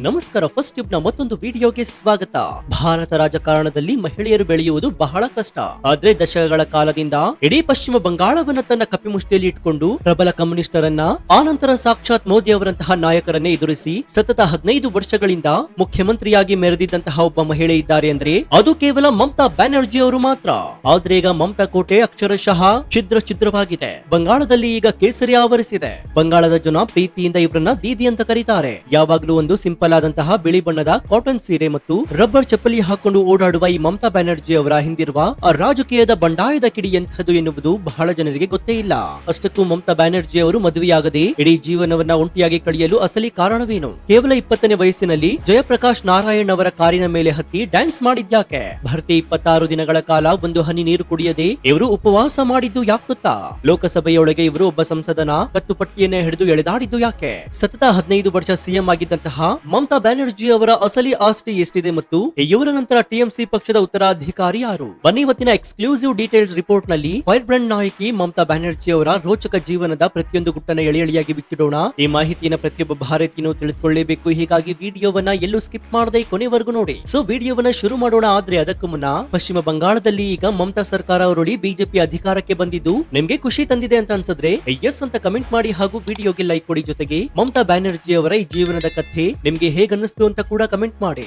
ನಮಸ್ಕಾರ. First tube ನ ಮತ್ತೊಂದು ವಿಡಿಯೋಗೆ ಸ್ವಾಗತ. ಭಾರತ ರಾಜಕಾರಣದಲ್ಲಿ ಮಹಿಳೆಯರು ಬೆಳೆಯುವುದು ಬಹಳ ಕಷ್ಟ. ಆದ್ರೆ ದಶಕಗಳ ಕಾಲದಿಂದ ಇಡೀ ಪಶ್ಚಿಮ ಬಂಗಾಳವನ್ನ ತನ್ನ ಕಪಿಮುಷ್ಟಿಯಲ್ಲಿ ಇಟ್ಕೊಂಡು ಪ್ರಬಲ ಕಮ್ಯುನಿಸ್ಟರನ್ನ, ಆನಂತರ ಸಾಕ್ಷಾತ್ ಮೋದಿ ಅವರಂತಹ ನಾಯಕರನ್ನೇ ಎದುರಿಸಿ ಸತತ 15 ವರ್ಷಗಳಿಂದ ಮುಖ್ಯಮಂತ್ರಿಯಾಗಿ ಮೆರೆದಿದ್ದಂತಹ ಒಬ್ಬ ಮಹಿಳೆ ಇದ್ದಾರೆ ಅಂದ್ರೆ ಅದು ಕೇವಲ ಮಮತಾ ಬ್ಯಾನರ್ಜಿ ಅವರು ಮಾತ್ರ. ಆದ್ರೆ ಈಗ ಮಮತಾ ಕೋಟೆ ಅಕ್ಷರಶಃ ಛಿದ್ರವಾಗಿದೆ. ಬಂಗಾಳದಲ್ಲಿ ಈಗ ಕೇಸರಿ ಆವರಿಸಿದೆ. ಬಂಗಾಳದ ಜನ ಪ್ರೀತಿಯಿಂದ ಇವರನ್ನ ದೀದಿ ಅಂತ ಕರೀತಾರೆ. ಯಾವಾಗ್ಲೂ ಒಂದು ಸಿಂಪಲ್ ಆದಂತಹ ಬಿಳಿ ಬಣ್ಣದ ಕಾಟನ್ ಸೀರೆ ಮತ್ತು ರಬ್ಬರ್ ಚಪ್ಪಲಿ ಹಾಕೊಂಡು ಓಡಾಡುವ ಈ ಮಮತಾ ಬ್ಯಾನರ್ಜಿ ಅವರ ಹಿಂದಿರುವ ಆ ರಾಜಕೀಯದ ಬಂಡಾಯದ ಕಿಡಿ ಎಂಥದ್ದು ಎನ್ನುವುದು ಬಹಳ ಜನರಿಗೆ ಗೊತ್ತೇ ಇಲ್ಲ. ಅಷ್ಟಕ್ಕೂ ಮಮತಾ ಬ್ಯಾನರ್ಜಿ ಅವರು ಮದುವೆಯಾಗದೆ ಇಡೀ ಜೀವನವನ್ನ ಒಂಟಿಯಾಗಿ ಕಳೆಯಲು ಅಸಲಿ ಕಾರಣವೇನು? ಕೇವಲ 20ನೇ ವಯಸ್ಸಿನಲ್ಲಿ ಜಯಪ್ರಕಾಶ್ ನಾರಾಯಣ್ ಅವರ ಕಾರಿನ ಮೇಲೆ ಹತ್ತಿ ಡ್ಯಾನ್ಸ್ ಮಾಡಿದ್ಯಾಕೆ? ಭರ್ತಿ 26 ದಿನಗಳ ಕಾಲ ಒಂದು ಹನಿ ನೀರು ಕುಡಿಯದೆ ಇವರು ಉಪವಾಸ ಮಾಡಿದ್ದು ಯಾಕೆ ಗೊತ್ತಾ? ಲೋಕಸಭೆಯೊಳಗೆ ಇವರು ಒಬ್ಬ ಸಂಸದನ ಕತ್ತುಪಟ್ಟಿಯನ್ನೇ ಹಿಡಿದು ಎಳೆದಾಡಿದ್ದು ಯಾಕೆ? ಸತತ 15 ವರ್ಷ ಸಿಎಂ ಆಗಿದ್ದಂತಹ ಮಮತಾ ಬ್ಯಾನರ್ಜಿ ಅವರ ಅಸಲಿ ಆಸ್ತಿ ಎಷ್ಟಿದೆ ಮತ್ತು ಇವರ ನಂತರ ಟಿಎಂಸಿ ಪಕ್ಷದ ಉತ್ತರಾಧಿಕಾರಿ ಯಾರು? ಬನ್ನಿ ಇವತ್ತಿನ ಎಕ್ಸ್ಕ್ಲೂಸಿವ್ ಡೀಟೇಲ್ಸ್ ರಿಪೋರ್ಟ್ ನಲ್ಲಿ ಫೈರ್ ಬ್ರ್ಯಾಂಡ್ ನಾಯಕಿ ಮಮತಾ ಬ್ಯಾನರ್ಜಿ ಅವರ ರೋಚಕ ಜೀವನದ ಪ್ರತಿಯೊಂದು ಗುಟ್ಟನ್ನ ಎಳೆಯಾಗಿ ಬಿಚ್ಚಿಡೋಣ. ಈ ಮಾಹಿತಿಯನ್ನು ಪ್ರತಿಯೊಬ್ಬ ಭಾರತೀಯನು ತಿಳಿದುಕೊಳ್ಳಬೇಕು. ಹೀಗಾಗಿ ವಿಡಿಯೋವನ್ನ ಎಲ್ಲೂ ಸ್ಕಿಪ್ ಮಾಡದೆ ಕೊನೆವರೆಗೂ ನೋಡಿ. ಸೊ ವಿಡಿಯೋವನ್ನ ಶುರು ಮಾಡೋಣ. ಆದ್ರೆ ಅದಕ್ಕೂ ಮುನ್ನ ಪಶ್ಚಿಮ ಬಂಗಾಳದಲ್ಲಿ ಈಗ ಮಮತಾ ಸರ್ಕಾರ ಅವರೊಳಿ ಬಿಜೆಪಿ ಅಧಿಕಾರಕ್ಕೆ ಬಂದಿದ್ದು ನಿಮ್ಗೆ ಖುಷಿ ತಂದಿದೆ ಅಂತ ಅನ್ಸಿದ್ರೆ ಎಸ್ ಅಂತ ಕಮೆಂಟ್ ಮಾಡಿ ಹಾಗೂ ವಿಡಿಯೋಗೆ ಲೈಕ್ ಕೊಡಿ. ಜೊತೆಗೆ ಮಮತಾ ಬ್ಯಾನರ್ಜಿ ಅವರ ಈ ಜೀವನದ ಕಥೆ ನಿಮ್ಗೆ ಹೇಗನ್ನಿಸ್ತು ಅಂತ ಕೂಡ ಕಮೆಂಟ್ ಮಾಡಿ.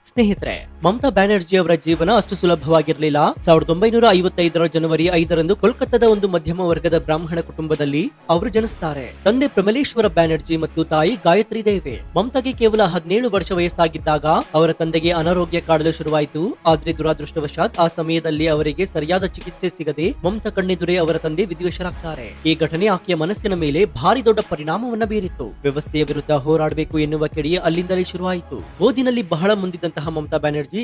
ಸ್ನೇಹಿತರೆ, ಮಮತಾ ಬ್ಯಾನರ್ಜಿ ಅವರ ಜೀವನ ಅಷ್ಟು ಸುಲಭವಾಗಿರಲಿಲ್ಲ. 1955 ಜನವರಿ 5ರಂದು ಕೋಲ್ಕತ್ತಾದ ಒಂದು ಮಧ್ಯಮ ವರ್ಗದ ಬ್ರಾಹ್ಮಣ ಕುಟುಂಬದಲ್ಲಿ ಅವರು ಜನಿಸ್ತಾರೆ. ತಂದೆ ಪ್ರಮಲೇಶ್ವರ ಬ್ಯಾನರ್ಜಿ ಮತ್ತು ತಾಯಿ ಗಾಯತ್ರಿ ದೇವಿ. ಮಮತಾಗೆ ಕೇವಲ 17 ವರ್ಷ ವಯಸ್ಸಾಗಿದ್ದಾಗ ಅವರ ತಂದೆಗೆ ಅನಾರೋಗ್ಯ ಕಾಡಲು ಶುರುವಾಯಿತು. ಆದ್ರೆ ದುರಾದೃಷ್ಟವಶಾತ್ ಆ ಸಮಯದಲ್ಲಿ ಅವರಿಗೆ ಸರಿಯಾದ ಚಿಕಿತ್ಸೆ ಸಿಗದೆ ಮಮತಾ ಕಣ್ಣೆದುರೇ ಅವರ ತಂದೆ ವಿಧಿವಶರಾಗ್ತಾರೆ. ಈ ಘಟನೆ ಆಕೆಯ ಮನಸ್ಸಿನ ಮೇಲೆ ಭಾರಿ ದೊಡ್ಡ ಪರಿಣಾಮವನ್ನ ಬೀರಿತ್ತು. ವ್ಯವಸ್ಥೆಯ ವಿರುದ್ಧ ಹೋರಾಡಬೇಕು ಎನ್ನುವ ಕೆಡಿ ಅಲ್ಲಿಂದಲೇ ಶುರುವಾಯಿತು. ಓದಿನಲ್ಲಿ ಬಹಳ ಮುಂದಿದ್ದಂತಹ ಮಮತಾ ಬ್ಯಾನರ್ಜಿ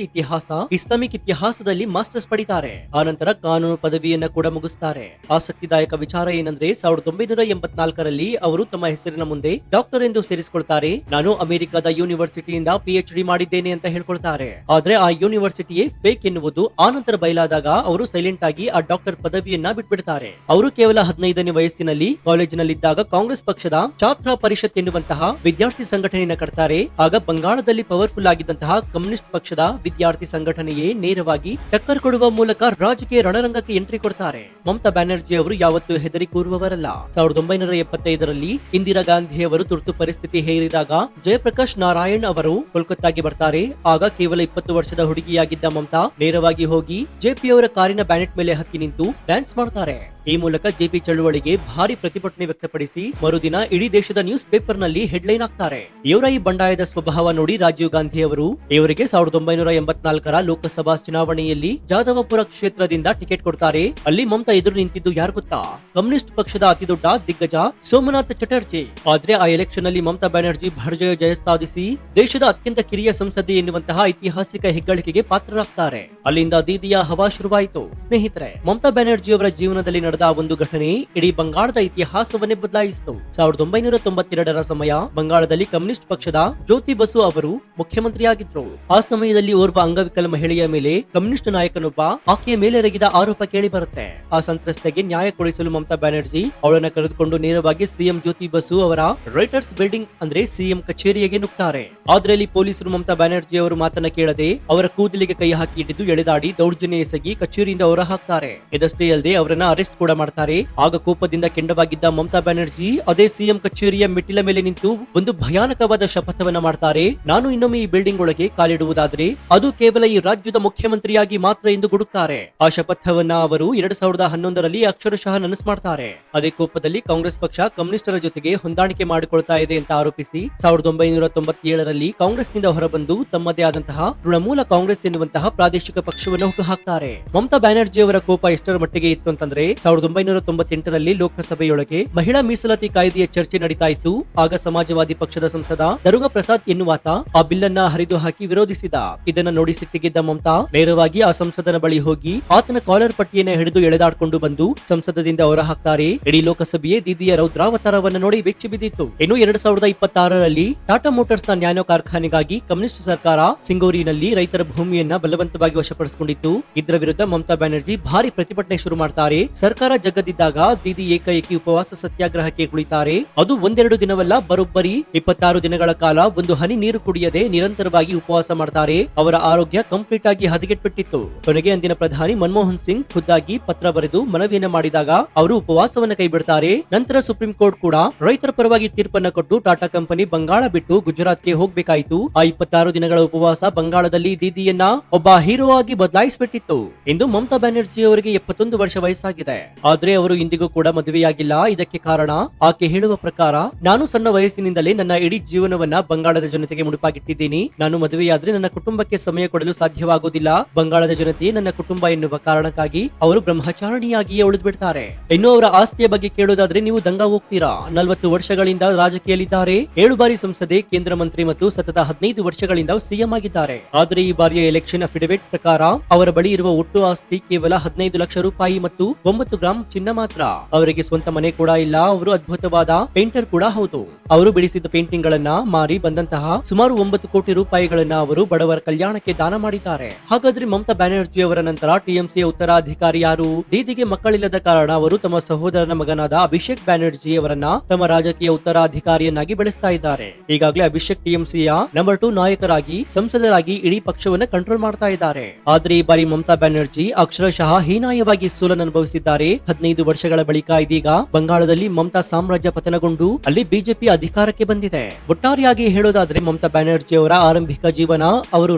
ಇಸ್ಲಾಮಿಕ್ ಇತಿಹಾಸದಲ್ಲಿ ಮಾಸ್ಟರ್ಸ್ ಪಡಿತಾರೆ. ಆನಂತರ ಕಾನೂನು ಪದವಿಯನ್ನ ಕೂಡ ಮುಗಿಸ್ತಾರೆ. ಆಸಕ್ತಿದಾಯಕ ವಿಚಾರ ಏನಂದ್ರೆ 1984ರಲ್ಲಿ ಅವರು ತಮ್ಮ ಹೆಸರಿನ ಮುಂದೆ ಡಾಕ್ಟರ್ ಎಂದು ಸೇರಿಸಿಕೊಳ್ತಾರೆ. ನಾನು ಅಮೆರಿಕದ ಯೂನಿವರ್ಸಿಟಿಯಿಂದ PhD ಮಾಡಿದ್ದೇನೆ ಅಂತ ಹೇಳ್ಕೊಳ್ತಾರೆ. ಆದ್ರೆ ಆ ಯೂನಿವರ್ಸಿಟಿಯೇ ಫೇಕ್ ಎನ್ನುವುದು ಆನಂತರ ಬಯಲಾದಾಗ ಅವರು ಸೈಲೆಂಟ್ ಆಗಿ ಆ ಡಾಕ್ಟರ್ ಪದವಿಯನ್ನ ಬಿಟ್ಬಿಡ್ತಾರೆ. ಅವರು ಕೇವಲ 15ನೇ ವಯಸ್ಸಿನಲ್ಲಿ ಕಾಲೇಜಿನಲ್ಲಿದ್ದಾಗ ಕಾಂಗ್ರೆಸ್ ಪಕ್ಷದ ಛಾತ್ರ ಪರಿಷತ್ ಎನ್ನುವಂತಹ ವಿದ್ಯಾರ್ಥಿ ಸಂಘಟನೆಯನ್ನ ಕಟ್ತಾರೆ. ಆಗ ಬಂಗಾಳದಲ್ಲಿ ಪವರ್ಫುಲ್ ಆಗಿದ್ದಂತಹ ಕಮ್ಯುನಿಸ್ಟ್ ಪಕ್ಷದ ವಿದ್ಯಾರ್ಥಿ ಸಂಘಟನೆಯೇ ನೇರವಾಗಿ ಟಕ್ಕರ್ ಕೊಡುವ ಮೂಲಕ ರಾಜಕೀಯ ರಣರಂಗಕ್ಕೆ ಎಂಟ್ರಿ ಕೊಡ್ತಾರೆ. ಮಮತಾ ಬ್ಯಾನರ್ಜಿ ಅವರು ಯಾವತ್ತೂ ಹೆದರಿ ಕೂರುವವರಲ್ಲ. 1975ರಲ್ಲಿ ಇಂದಿರಾ ಗಾಂಧಿ ಅವರು ತುರ್ತು ಪರಿಸ್ಥಿತಿ ಹೇರಿದಾಗ ಜಯಪ್ರಕಾಶ್ ನಾರಾಯಣ್ ಅವರು ಕೋಲ್ಕತ್ತಾಗೆ ಬರ್ತಾರೆ. ಆಗ ಕೇವಲ 20 ವರ್ಷದ ಹುಡುಗಿಯಾಗಿದ್ದ ಮಮತಾ ನೇರವಾಗಿ ಹೋಗಿ ಜೆಪಿ ಅವರ ಕಾರಿನ ಬ್ಯಾನೆಟ್ ಮೇಲೆ ಹತ್ತಿ ನಿಂತು ಡ್ಯಾನ್ಸ್ ಮಾಡ್ತಾರೆ. ಈ ಮೂಲಕ ಜೆಪಿ ಚಳುವಳಿಗೆ ಭಾರಿ ಪ್ರತಿಭಟನೆ ವ್ಯಕ್ತಪಡಿಸಿ ಮರುದಿನ ಇಡೀ ದೇಶದ ನ್ಯೂಸ್ ಪೇಪರ್ ನಲ್ಲಿ ಹೆಡ್ಲೈನ್ ಆಗ್ತಾರೆ. ಇವರ ಈ ಬಂಡಾಯದ ಸ್ವಭಾವ ನೋಡಿ ರಾಜೀವ್ ಗಾಂಧಿ ಅವರು ಇವರಿಗೆ 1984ರ ಲೋಕಸಭಾ ಚುನಾವಣೆಯಲ್ಲಿ ಜಾದವಪುರ ಕ್ಷೇತ್ರದಿಂದ ಟಿಕೆಟ್ ಕೊಡ್ತಾರೆ. ಅಲ್ಲಿ ಮಮತಾ ಎದುರು ನಿಂತಿದ್ದು ಯಾರು ಗೊತ್ತಾ? ಕಮ್ಯುನಿಸ್ಟ್ ಪಕ್ಷದ ಅತಿದೊಡ್ಡ ದಿಗ್ಗಜ ಸೋಮನಾಥ್ ಚಟರ್ಜಿ. ಆದ್ರೆ ಆ ಎಲೆಕ್ಷನ್ ನಲ್ಲಿ ಮಮತಾ ಬ್ಯಾನರ್ಜಿ ಭರ್ಜಯ ಜಯ ಸಾಧಿಸಿ ದೇಶದ ಅತ್ಯಂತ ಕಿರಿಯ ಸಂಸದೆ ಎನ್ನುವಂತಹ ಐತಿಹಾಸಿಕ ಹೆಗ್ಗಳಿಕೆಗೆ ಪಾತ್ರರಾಗ್ತಾರೆ. ಅಲ್ಲಿಂದ ದೀದಿಯ ಹವಾ ಶುರುವಾಯಿತು. ಸ್ನೇಹಿತರೆ, ಮಮತಾ ಬ್ಯಾನರ್ಜಿ ಅವರ ಜೀವನದಲ್ಲಿ ನಡೆದ ಒಂದು ಘಟನೆ ಇಡೀ ಬಂಗಾಳದ ಇತಿಹಾಸವನ್ನೇ ಬದಲಾಯಿಸಿತು. 1992ರ ಸಮಯ ಬಂಗಾಳದಲ್ಲಿ ಕಮ್ಯುನಿಸ್ಟ್ ಪಕ್ಷದ ಜ್ಯೋತಿ ಬಸು ಅವರು ಮುಖ್ಯಮಂತ್ರಿಯಾಗಿದ್ರು. ಆ ಸಮಯದಲ್ಲಿ ಓರ್ವ ಅಂಗವಿಕಲ ಮಹಿಳೆಯ ಮೇಲೆ ಕಮ್ಯುನಿಸ್ಟ್ ನಾಯಕನೊಬ್ಬ ಆಕೆಯ ಮೇಲೆರಗಿದ ಆರೋಪ ಕೇಳಿ ಬರುತ್ತೆ. ಆ ಸಂತ್ರಸ್ತೆಗೆ ನ್ಯಾಯ ಕೊಡಿಸಲು ಮಮತಾ ಬ್ಯಾನರ್ಜಿ ಅವಳನ್ನ ಕರೆದುಕೊಂಡು ನೇರವಾಗಿ ಸಿಎಂ ಜ್ಯೋತಿ ಬಸು ಅವರ ರೈಟರ್ಸ್ ಬಿಲ್ಡಿಂಗ್ ಅಂದ್ರೆ ಸಿಎಂ ಕಚೇರಿಯಾಗಿ ನುಗ್ತಾರೆ. ಆದ್ರೆ ಅಲ್ಲಿ ಪೊಲೀಸರು ಮಮತಾ ಬ್ಯಾನರ್ಜಿ ಅವರು ಮಾತನ್ನ ಕೇಳದೆ ಅವರ ಕೂದಲಿಗೆ ಕೈ ಹಾಕಿ ಹಿಡಿದು ಎಳೆದಾಡಿ ದೌರ್ಜನ್ಯ ಎಸಗಿ ಕಚೇರಿಯಿಂದ ಹೊರ ಹಾಕ್ತಾರೆ. ಇದಷ್ಟೇ ಅಲ್ಲದೆ ಅವರನ್ನ ಅರೆಸ್ಟ್ ಕೂಡ ಮಾಡ್ತಾರೆ. ಆಗ ಕೋಪದಿಂದ ಕೆಂಡವಾಗಿದ್ದ ಮಮತಾ ಬ್ಯಾನರ್ಜಿ ಅದೇ ಸಿಎಂ ಕಚೇರಿಯ ಮೆಟ್ಟಿಲ ಮೇಲೆ ನಿಂತು ಒಂದು ಭಯಾನಕವಾದ ಶಪಥವನ್ನ ಮಾಡ್ತಾರೆ. ನಾನು ಇನ್ನೊಮ್ಮೆ ಈ ಬಿಲ್ಡಿಂಗ್ ಒಳಗೆ ಕಾಲಿಡುವುದಾದ್ರೆ ಅದು ಕೇವಲ ಈ ರಾಜ್ಯದ ಮುಖ್ಯಮಂತ್ರಿಯಾಗಿ ಮಾತ್ರ ಎಂದು ಗುಡುಕ್ತಾರೆ. ಆ ಶಪಥವನ್ನ ಅವರು 2011ರಲ್ಲಿ ಅಕ್ಷರಶಃ ನನಸು ಮಾಡ್ತಾರೆ. ಅದೇ ಕೋಪದಲ್ಲಿ ಕಾಂಗ್ರೆಸ್ ಪಕ್ಷ ಕಮ್ಯುನಿಸ್ಟರ ಜೊತೆಗೆ ಹೊಂದಾಣಿಕೆ ಮಾಡಿಕೊಳ್ತಾ ಇದೆ ಅಂತ ಆರೋಪಿಸಿ 1997ರಲ್ಲಿ ಕಾಂಗ್ರೆಸ್ನಿಂದ ಹೊರಬಂದು ತಮ್ಮದೇ ಆದಂತಹ ತೃಣಮೂಲ ಕಾಂಗ್ರೆಸ್ ಎನ್ನುವಂತಹ ಪ್ರಾದೇಶಿಕ ಪಕ್ಷವನ್ನು ಹುಟ್ಟುಹಾಕ್ತಾರೆ. ಮಮತಾ ಬ್ಯಾನರ್ಜಿ ಅವರ ಕೋಪ ಎಷ್ಟರ ಮಟ್ಟಿಗೆ ಇತ್ತು ಅಂತಂದ್ರೆ 1998ರಲ್ಲಿ ಲೋಕಸಭೆಯೊಳಗೆ ಮಹಿಳಾ ಮೀಸಲಾತಿ ಕಾಯ್ದೆಯ ಚರ್ಚೆ ನಡೀತಾ ಇತ್ತು. ಆಗ ಸಮಾಜವಾದಿ ಪಕ್ಷದ ಸಂಸದ ದರುಗ ಪ್ರಸಾದ್ ಎನ್ನುವಾತ ಆ ಬಿಲ್ ಅನ್ನ ಹರಿದು ಹಾಕಿ ವಿರೋಧ ವಿರೋಧಿಸಿದ. ಇದನ್ನ ನೋಡಿ ಸಿಟ್ಟಿಗೆದ್ದ ಮಮತಾ ನೇರವಾಗಿ ಆ ಸಂಸದನ ಬಳಿ ಹೋಗಿ ಆತನ ಕಾಲರ್ ಪಟ್ಟಿಯನ್ನ ಹಿಡಿದು ಎಳೆದಾಡ್ಕೊಂಡು ಬಂದು ಸಂಸದದಿಂದ ಹೊರ ಹಾಕ್ತಾರೆ. ಇಡೀ ಲೋಕಸಭೆಯೇ ದೀದಿಯ ರೌದ್ರಾವತಾರವನ್ನು ನೋಡಿ ಬೆಚ್ಚಿ ಬಿದ್ದಿತ್ತು. ಇನ್ನು 2026ರಲ್ಲಿ ಟಾಟಾ ಮೋಟಾರ್ಸ್ ನ ನ್ಯಾನೋ ಕಾರ್ಖಾನೆಗಾಗಿ ಕಮ್ಯುನಿಸ್ಟ್ ಸರ್ಕಾರ ಸಿಂಗೂರಿನಲ್ಲಿ ರೈತರ ಭೂಮಿಯನ್ನ ಬಲವಂತವಾಗಿ ವಶಪಡಿಸಿಕೊಂಡಿತ್ತು. ಇದರ ವಿರುದ್ಧ ಮಮತಾ ಬ್ಯಾನರ್ಜಿ ಭಾರಿ ಪ್ರತಿಭಟನೆ ಶುರು ಮಾಡ್ತಾರೆ. ಸರ್ಕಾರ ಜಗ್ಗದಿದ್ದಾಗ ದೀದಿ ಏಕಾಏಕಿ ಉಪವಾಸ ಸತ್ಯಾಗ್ರಹಕ್ಕೆ ಕುಳಿತಾರೆ. ಅದು ಒಂದೆರಡು ದಿನವಲ್ಲ, ಬರೋಬ್ಬರಿ 26 ದಿನಗಳ ಕಾಲ ಒಂದು ಹನಿ ನೀರು ಕುಡಿಯದೆ ನಿರಂತರವಾಗಿ ಉಪವಾಸ ಮಾಡ್ತಾರೆ. ಅವರ ಆರೋಗ್ಯ ಕಂಪ್ಲೀಟ್ ಆಗಿ ಹದಗೆಟ್ಬಿಟ್ಟಿತ್ತು. ಕೊನೆಗೆ ಅಂದಿನ ಪ್ರಧಾನಿ ಮನಮೋಹನ್ ಸಿಂಗ್ ಖುದ್ದಾಗಿ ಪತ್ರ ಬರೆದು ಮನವಿಯನ್ನ ಮಾಡಿದಾಗ ಅವರು ಉಪವಾಸವನ್ನ ಕೈಬಿಡ್ತಾರೆ. ನಂತರ ಸುಪ್ರೀಂ ಕೋರ್ಟ್ ಕೂಡ ರೈತರ ಪರವಾಗಿ ತೀರ್ಪನ್ನ ಕೊಟ್ಟು ಟಾಟಾ ಕಂಪನಿ ಬಂಗಾಳ ಬಿಟ್ಟು ಗುಜರಾತ್ಗೆ ಹೋಗ್ಬೇಕಾಯ್ತು. ಆ 26 ದಿನಗಳ ಉಪವಾಸ ಬಂಗಾಳದಲ್ಲಿ ದೀದಿಯನ್ನ ಒಬ್ಬ ಹೀರೋ ಆಗಿ ಬದಲಾಯಿಸಿಬಿಟ್ಟಿತ್ತು. ಇಂದು ಮಮತಾ ಬ್ಯಾನರ್ಜಿ ಅವರಿಗೆ 71 ವರ್ಷ ವಯಸ್ಸಾಗಿದೆ. ಆದ್ರೆ ಅವರು ಇಂದಿಗೂ ಕೂಡ ಮದುವೆಯಾಗಿಲ್ಲ. ಇದಕ್ಕೆ ಕಾರಣ ಆಕೆ ಹೇಳುವ ಪ್ರಕಾರ, ನಾನು ಸಣ್ಣ ವಯಸ್ಸಿನಿಂದಲೇ ನನ್ನ ಇಡೀ ಜೀವನವನ್ನ ಬಂಗಾಳದ ಜನತೆಗೆ ಮುಡುಪಾಗಿಟ್ಟಿದ್ದೀನಿ. ನಾನು ಮದುವೆಯಾದ್ರೆ ನನ್ನ ಕುಟುಂಬಕ್ಕೆ ಸಮಯ ಕೊಡಲು ಸಾಧ್ಯವಾಗುವುದಿಲ್ಲ. ಬಂಗಾಳದ ಜನತೆ ನನ್ನ ಕುಟುಂಬ ಎನ್ನುವ ಕಾರಣಕ್ಕಾಗಿ ಅವರು ಬ್ರಹ್ಮಚಾರಿಣಿಯಾಗಿಯೇ ಉಳಿದು ಬಿಡ್ತಾರೆ. ಇನ್ನು ಅವರ ಆಸ್ತಿಯ ಬಗ್ಗೆ ಕೇಳೋದಾದ್ರೆ ನೀವು ದಂಗ ಹೋಗ್ತೀರಾ. 40 ವರ್ಷಗಳಿಂದ ರಾಜಕೀಯದಲ್ಲಿದ್ದಾರೆ. 7 ಬಾರಿ ಸಂಸದೆ, ಕೇಂದ್ರ ಮಂತ್ರಿ ಮತ್ತು ಸತತ 15 ವರ್ಷಗಳಿಂದ ಸಿಎಂ ಆಗಿದ್ದಾರೆ. ಆದರೆ ಈ ಬಾರಿಯ ಎಲೆಕ್ಷನ್ ಅಫಿಡವಿಟ್ ಪ್ರಕಾರ ಅವರ ಬಳಿ ಇರುವ ಒಟ್ಟು ಆಸ್ತಿ ಕೇವಲ 15 ಲಕ್ಷ ರೂಪಾಯಿ ಮತ್ತು 9 ಗ್ರಾಂ ಚಿನ್ನ ಮಾತ್ರ. ಅವರಿಗೆ ಸ್ವಂತ ಮನೆ ಕೂಡ ಇಲ್ಲ. ಅವರು ಅದ್ಭುತವಾದ ಪೇಂಟರ್ ಕೂಡ ಹೌದು. ಅವರು ಬಿಡಿಸಿದ ಪೇಂಟಿಂಗ್ ಗಳನ್ನ ಮಾರಿ ಬಂದಂತಹ ಸುಮಾರು 9 ಕೋಟಿ ರೂಪಾಯಿಗಳನ್ನ ಅವರು ಬಡವರ ಕಲ್ಯಾಣಕ್ಕೆ ದಾನ ಮಾಡಿದ್ದಾರೆ. ಹಾಗಾದ್ರೆ ಮಮತಾ ಬ್ಯಾನರ್ಜಿ ಅವರ ನಂತರ ಟಿಎಂಸಿಯ ಉತ್ತರಾಧಿಕಾರಿ ಯಾರು? ದೀದಿಗೆ ಮಕ್ಕಳಿಲ್ಲದ ಕಾರಣ ಅವರು ತಮ್ಮ ಸಹೋದರನ ಮಗನಾದ ಅಭಿಷೇಕ್ ಬ್ಯಾನರ್ಜಿ ಅವರನ್ನ ತಮ್ಮ ರಾಜಕೀಯ ಉತ್ತರಾಧಿಕಾರಿಯನ್ನಾಗಿ ಬೆಳೆಸ್ತಾ ಇದ್ದಾರೆ. ಈಗಾಗಲೇ ಅಭಿಷೇಕ್ ಟಿಎಂಸಿಯ ನಂಬರ್ 2 ನಾಯಕರಾಗಿ ಸಂಸದರಾಗಿ ಇಡೀ ಪಕ್ಷವನ್ನ ಕಂಟ್ರೋಲ್ ಮಾಡ್ತಾ ಇದ್ದಾರೆ. ಆದ್ರೆ ಈ ಬಾರಿ ಮಮತಾ ಬ್ಯಾನರ್ಜಿ ಅಕ್ಷರಶಃ ಹೀನಾಯವಾಗಿ ಸೋಲನ್ನು ಅನುಭವಿಸಿದ್ದಾರೆ. 15 ವರ್ಷಗಳ ಬಳಿಕ ಇದೀಗ ಬಂಗಾಳದಲ್ಲಿ ಮಮತಾ ಸಾಮ್ರಾಜ್ಯ ಪತನಗೊಂಡು ಅಲ್ಲಿ ಬಿಜೆಪಿ ಅಧಿಕಾರಕ್ಕೆ ಬಂದಿದೆ. ಒಟ್ಟಾರೆಯಾಗಿ ಹೇಳೋದಾದ್ರೆ ಮಮತಾ ಬ್ಯಾನರ್ಜಿ ಅವರ ಆರಂಭಿಕ ಜೀವನ ಅವರು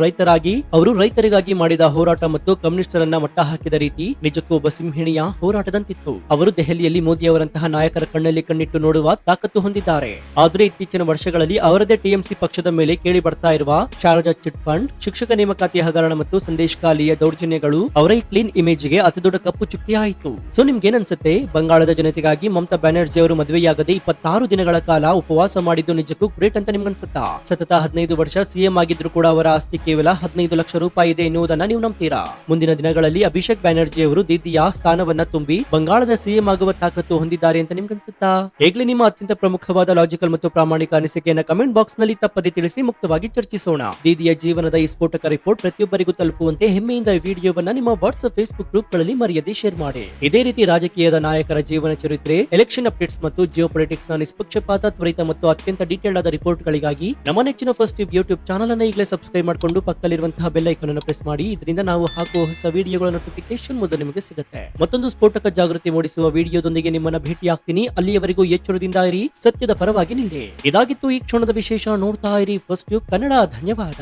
ರೈತರಿಗಾಗಿ ಮಾಡಿದ ಹೋರಾಟ ಮತ್ತು ಕಮ್ಯುನಿಸ್ಟರನ್ನ ಮಟ್ಟ ಹಾಕಿದ ರೀತಿ ನಿಜಕ್ಕೂ ಒಬ್ಬ ಸಿಂಹಿಣಿಯ ಹೋರಾಟದಂತಿತ್ತು. ಅವರು ದೆಹಲಿಯಲ್ಲಿ ಮೋದಿ ಅವರಂತಹ ನಾಯಕರ ಕಣ್ಣಲ್ಲಿ ಕಣ್ಣಿಟ್ಟು ನೋಡುವ ತಾಕತ್ತು ಹೊಂದಿದ್ದಾರೆ. ಆದ್ರೆ ಇತ್ತೀಚಿನ ವರ್ಷಗಳಲ್ಲಿ ಅವರದೇ ಟಿಎಂಸಿ ಪಕ್ಷದ ಮೇಲೆ ಕೇಳಿ ಬರ್ತಾ ಇರುವ ಶಾರಜಾ ಚಿಟ್ ಫಂಡ್, ಶಿಕ್ಷಕ ನೇಮಕಾತಿ ಹಗರಣ ಮತ್ತು ಸಂದೇಶ್ ಖಾಲಿಯ ದೌರ್ಜನ್ಯಗಳು ಅವರ ಈ ಕ್ಲೀನ್ ಇಮೇಜ್ ಗೆ ಅತಿ ದೊಡ್ಡ ಕಪ್ಪು ಚುಕ್ಕಿ ಆಯಿತು. ಸೊ ನಿಮ್ಗೇನನ್ಸುತ್ತೆ? ಬಂಗಾಳದ ಜನತೆಗಾಗಿ ಮಮತಾ ಬ್ಯಾನರ್ಜಿ ಅವರು ಮದುವೆಯಾಗದೆ 26 ದಿನಗಳ ಕಾಲ ಉಪವಾಸ ಮಾಡಿದ್ದು ನಿಜಕ್ಕೂ ಗ್ರೇಟ್ ಅಂತ ನಿಮ್ಗನ್ಸುತ್ತಾ? ಸತತ 15 ವರ್ಷ ಸಿಎಂ ಆಗಿದ್ರು ಕೂಡ ಅವರ ಆಸ್ತಿ ಕೇವಲ 15 ಲಕ್ಷ ರೂಪಾಯಿ ಇದೆ ಎನ್ನುವುದನ್ನ ನೀವು ನಂಬ್ತೀರಾ? ಮುಂದಿನ ದಿನಗಳಲ್ಲಿ ಅಭಿಷೇಕ್ ಬ್ಯಾನರ್ಜಿ ಅವರು ದೀದಿಯ ಸ್ಥಾನವನ್ನ ತುಂಬಿ ಬಂಗಾಳದ ಸಿಎಂ ಆಗುವ ತಾಕತ್ತು ಹೊಂದಿದ್ದಾರೆ ಅಂತ ನಿಮ್ಗನ್ಸುತ್ತಾ? ಈಗಲೇ ನಿಮ್ಮ ಅತ್ಯಂತ ಪ್ರಮುಖವಾದ ಲಾಜಿಕಲ್ ಮತ್ತು ಪ್ರಾಮಾಣಿಕ ಅನಿಸಿಕೆಯನ್ನ ಕಮೆಂಟ್ ಬಾಕ್ಸ್ ನಲ್ಲಿ ತಪ್ಪದೆ ತಿಳಿಸಿ ಮುಕ್ತವಾಗಿ ಚರ್ಚಿಸೋಣ. ದೀದಿಯ ಜೀವನದ ಈ ಸ್ಫೋಟಕ ರಿಪೋರ್ಟ್ ಪ್ರತಿಯೊಬ್ಬರಿಗೂ ತಲುಪುವಂತೆ ಹೆಮ್ಮೆಯಿಂದ ಈ ವಿಡಿಯೋವನ್ನ ನಿಮ್ಮ ವಾಟ್ಸ್ಆಪ್, ಫೇಸ್ಬುಕ್ ಗ್ರೂಪ್ ಗಳಲ್ಲಿ ಮರೆಯದೆ ಶೇರ್ ಮಾಡಿ. ಇದೇ ರೀತಿ ರಾಜಕೀಯದ ನಾಯಕರ ಜೀವನ ಚರಿತ್ರೆ, ಎಲೆಕ್ಷನ್ ಅಪ್ಡೇಟ್ಸ್ ಮತ್ತು ಜಿಯೋ ಪೊಲಿಟಿಕ್ಸ್ ನ ನಿಷ್ಪಕ್ಷಪಾತ, ತ್ವರಿತ ಮತ್ತು ಅತ್ಯಂತ ಡೀಟೇಲ್ ಆದ ರಿಪೋರ್ಟ್ ಗಳಿಗಾಗಿ ನಮ್ಮ ನೆಚ್ಚಿನ ಫಸ್ಟ್ ಯೂಟ್ಯೂಬ್ ಚಾನಲ್ ಅನ್ನು ಈಗಲೇ ಸಬ್ಸ್ಕ್ರೈಬ್ ಮಾಡಿಕೊಂಡು ಪಕ್ಕದಲ್ಲಿರುವಂತಹ ಬೆಲ್ ಐಕಾನ್ ಅನ್ನು ಪ್ರೆಸ್ ಮಾಡಿ. ಇದರಿಂದ ನಾವು ಹಾಕುವ ಹೊಸ ವಿಡಿಯೋಗಳ ನೋಟಿಫಿಕೇಶನ್ ಮೊದಲು ನಿಮಗೆ ಸಿಗುತ್ತೆ. ಮತ್ತೊಂದು ಸ್ಫೋಟಕ ಜಾಗೃತಿ ಮೂಡಿಸುವ ವಿಡಿಯೋದೊಂದಿಗೆ ನಿಮ್ಮನ್ನ ಭೇಟಿಯಾಗ್ತೀನಿ. ಅಲ್ಲಿಯವರೆಗೂ ಎಚ್ಚರದಿಂದ ಇರಿ, ಸತ್ಯದ ಪರವಾಗಿ ನಿಲ್ಲಿ. ಇದಾಗಿತ್ತು ಈ ಕ್ಷಣದ ವಿಶೇಷ. ನೋಡ್ತಾ ಇರಿ ಫಸ್ಟ್ ಕನ್ನಡ. ಧನ್ಯವಾದ.